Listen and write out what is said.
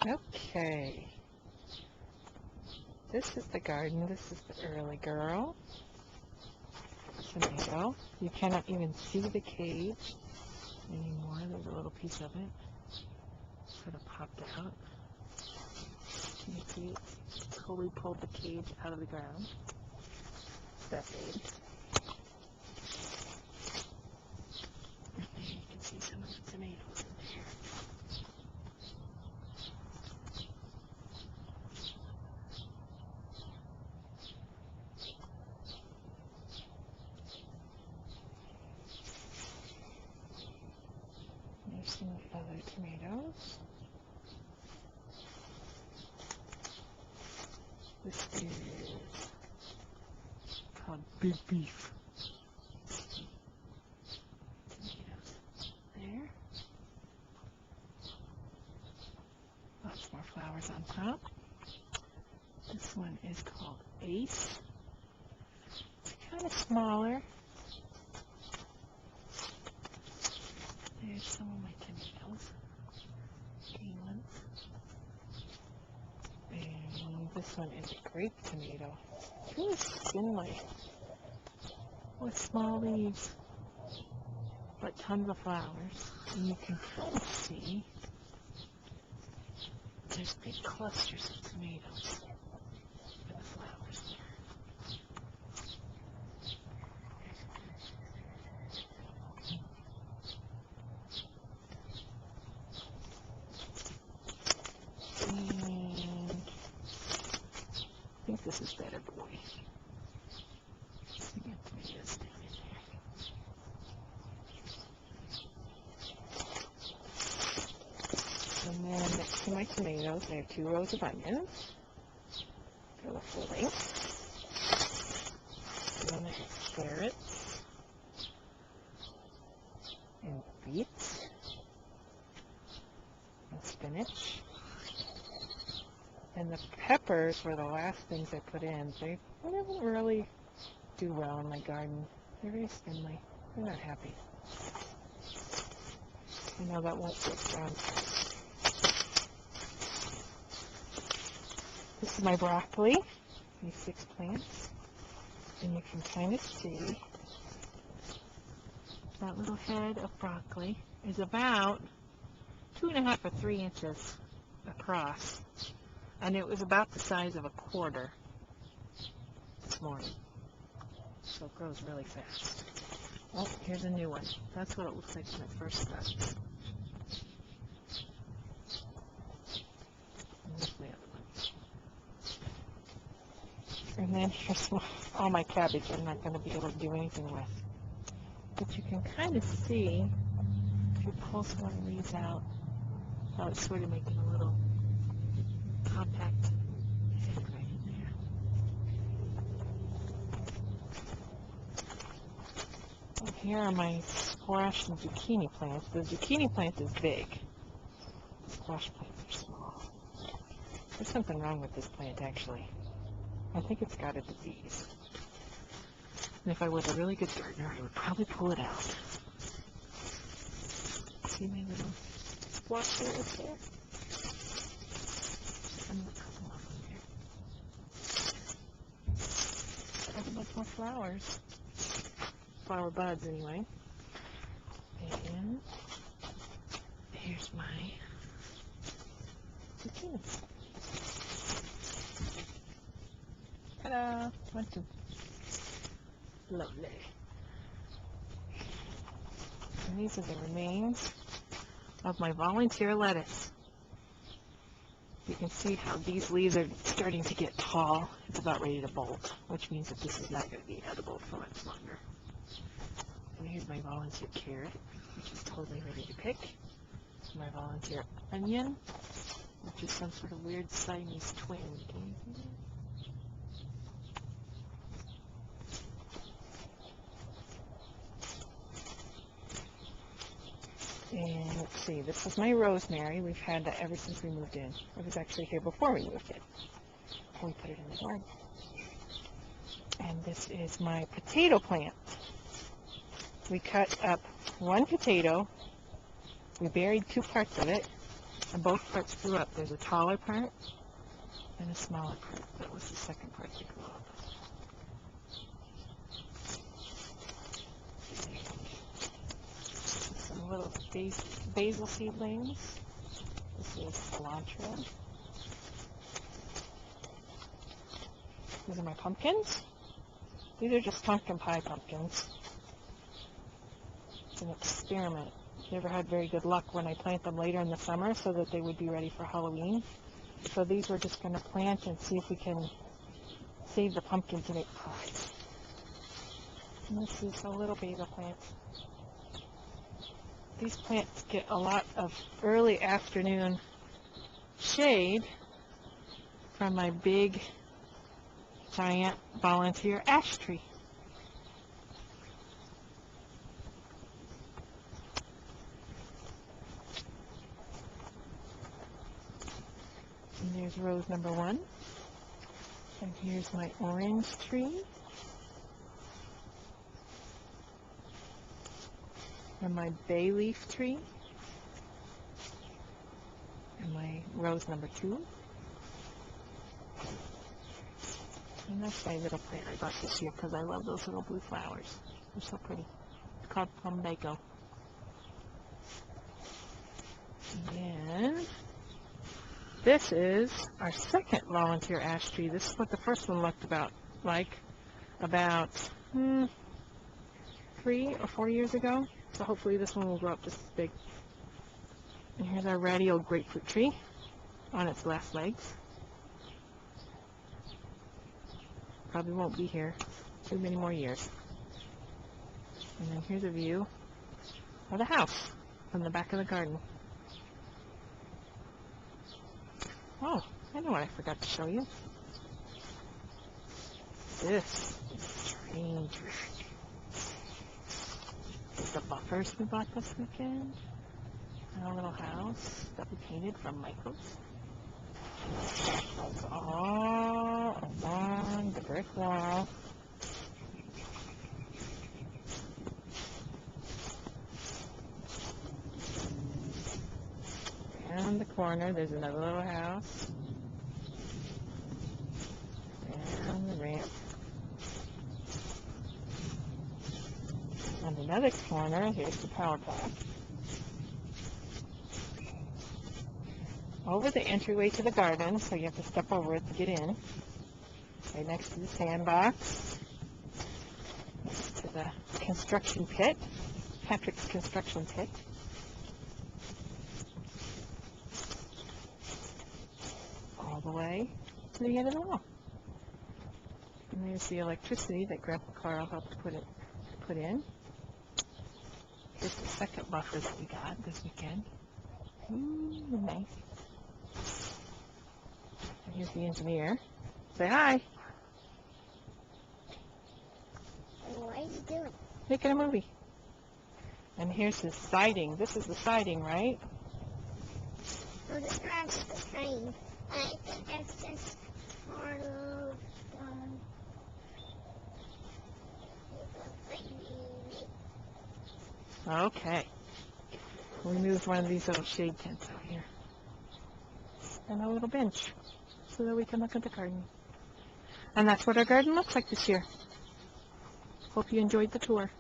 Okay. This is the garden. This is the early girl. Tomato. You cannot even see the cage anymore. There's a little piece of it. Sort of popped out. Can you see it? Totally pulled the cage out of the ground. That big. And there you can see some of the tomatoes in there. There's some other tomatoes. This is called Big Beef. Tomatoes there. Lots more flowers on top. This one is called Ace. It's kind of smaller. There's some of my tomatoes. Green ones. And this one is a grape tomato. It's really spindly with small leaves, but tons of flowers. And you can kind of see there's big clusters of tomatoes with the flowers there. And I think this is Better Boy. So we got tomatoes down in there. And then next to my tomatoes, I have 2 rows of onions. They're the full length. And then I have carrots and beets and spinach. And the peppers were the last things I put in. They didn't really do well in my garden. They're very spindly. They're not happy. I know that won't get done. This is my broccoli, these 6 plants, and you can kind of see that little head of broccoli is about 2.5 or 3 inches across, and it was about the size of a quarter this morning, so it grows really fast. Oh, here's a new one. That's what it looks like when it first starts. And then here's all my cabbage I'm not going to be able to do anything with. But you can kind of see, if you pull some of the leaves out, how it's sort of making a little compact head right in there. And here are my squash and zucchini plants. The zucchini plant is big. The squash plants are small. There's something wrong with this plant, actually. I think it's got a disease. And if I was a really good gardener, I would probably pull it out. See my little squash there? I'm going to cut them off in there. Have a bunch more flowers. Flower buds, anyway. And here's my zucchini. Ta-da! Bunch of lovely. And these are the remains of my volunteer lettuce. You can see how these leaves are starting to get tall. It's about ready to bolt, which means that this is not going to be edible for much longer. And here's my volunteer carrot, which is totally ready to pick. My volunteer onion, which is some sort of weird Siamese twin. Can you see that? And let's see, this is my rosemary. We've had that ever since we moved in. It was actually here before we moved in. We put it in the garden. And this is my potato plant. We cut up 1 potato. We buried 2 parts of it. And both parts grew up. There's a taller part and a smaller part. That was the second part that grew up. Some little basil seedlings. This is cilantro. These are my pumpkins. These are just pumpkin pie pumpkins. It's an experiment. Never had very good luck when I plant them later in the summer so that they would be ready for Halloween. So these we're just going to plant and see if we can save the pumpkin to make pies. And this is a little basil plant. These plants get a lot of early afternoon shade from my big, giant volunteer ash tree. And there's rose number 1. And here's my orange tree. And my bay leaf tree. And my rose number 2. And that's my little plant I bought this year because I love those little blue flowers. They're so pretty. It's called plumbago. And this is our second volunteer ash tree. This is what the first one looked about 3 or 4 years ago. So hopefully this one will grow up just as big. And here's our ratty old grapefruit tree on its last legs. Probably won't be here too many more years. And then here's a view of the house from the back of the garden. Oh, I know what I forgot to show you. This is strange. The buffers we bought this weekend. And a little house that we painted from Michaels. It's all along the brick wall. Around the corner, there's another little house. Down the ramp. On another corner, here's the power pack. Over the entryway to the garden, so you have to step over it to get in. Right next to the sandbox. Next to the construction pit. Patrick's construction pit. All the way to the end of the wall. And there's the electricity that Grandpa Carl helped put in. Here's the second buffer that we got this weekend. Ooh, nice. And here's the engineer. Say hi. What are you doing? Making a movie. And here's his siding. This is the siding, right? Oh, that's the train. I think that's just part of Okay. We moved one of these little shade tents out here. And a little bench so that we can look at the garden. And that's what our garden looks like this year. Hope you enjoyed the tour.